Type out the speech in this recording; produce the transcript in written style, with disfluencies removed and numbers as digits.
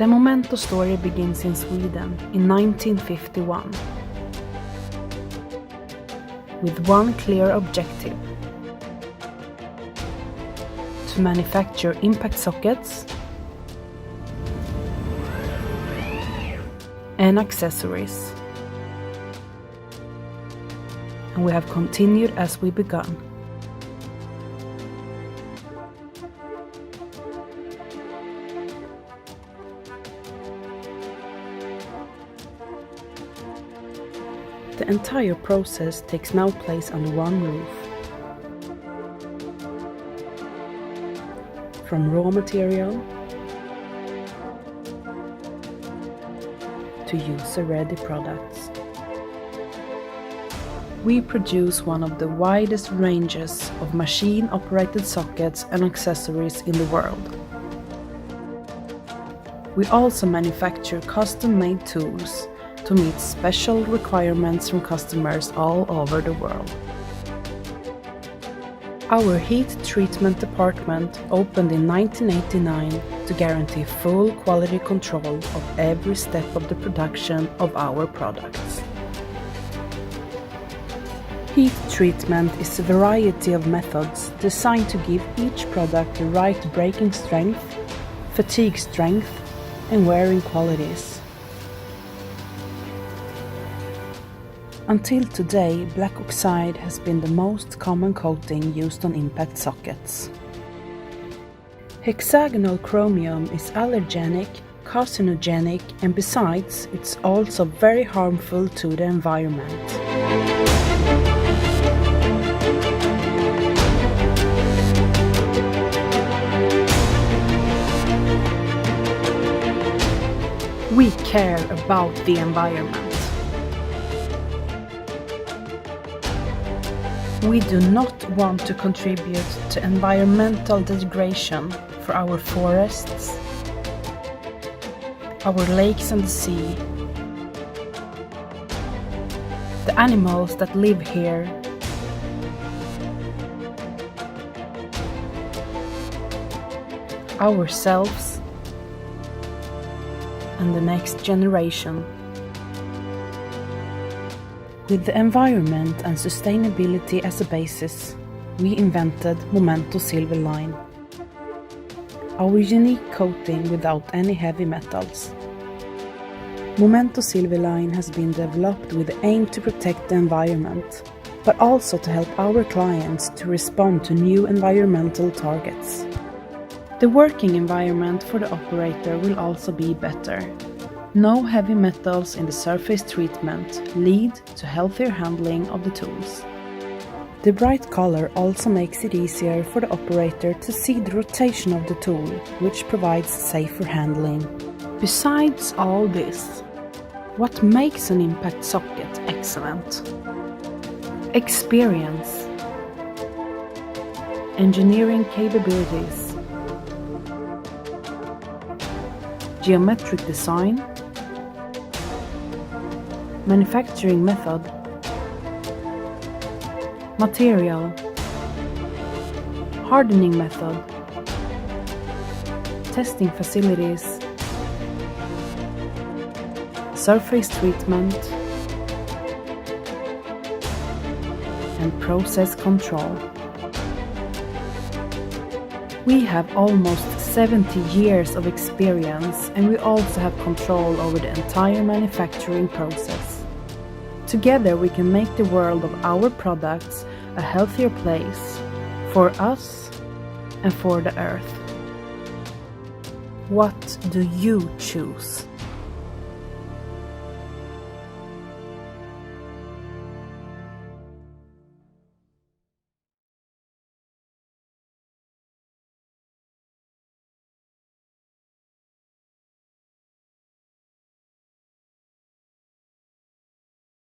The Momento story begins in Sweden in 1951 with one clear objective: to manufacture impact sockets and accessories. And we have continued as we begun. The entire process takes now place under one roof. From raw material to user-ready products. We produce one of the widest ranges of machine-operated sockets and accessories in the world. We also manufacture custom-made tools to meet special requirements from customers all over the world. Our heat treatment department opened in 1989 to guarantee full quality control of every step of the production of our products. Heat treatment is a variety of methods designed to give each product the right breaking strength, fatigue strength, and wearing qualities. Until today, black oxide has been the most common coating used on impact sockets. Hexagonal chromium is allergenic, carcinogenic, and besides, it's also very harmful to the environment. We care about the environment. We do not want to contribute to environmental degradation for our forests, our lakes and the sea, the animals that live here, ourselves, and the next generation. With the environment and sustainability as a basis, we invented Momento Silverline, our unique coating without any heavy metals. Momento Silverline has been developed with the aim to protect the environment, but also to help our clients to respond to new environmental targets. The working environment for the operator will also be better. No heavy metals in the surface treatment lead to healthier handling of the tools. The bright color also makes it easier for the operator to see the rotation of the tool, which provides safer handling. Besides all this, what makes an impact socket excellent? Experience, engineering capabilities, geometric design, manufacturing method, material, hardening method, testing facilities, surface treatment, and process control. We have almost 70 years of experience, and we also have control over the entire manufacturing process. Together we can make the world of our products a healthier place for us and for the earth. What do you choose?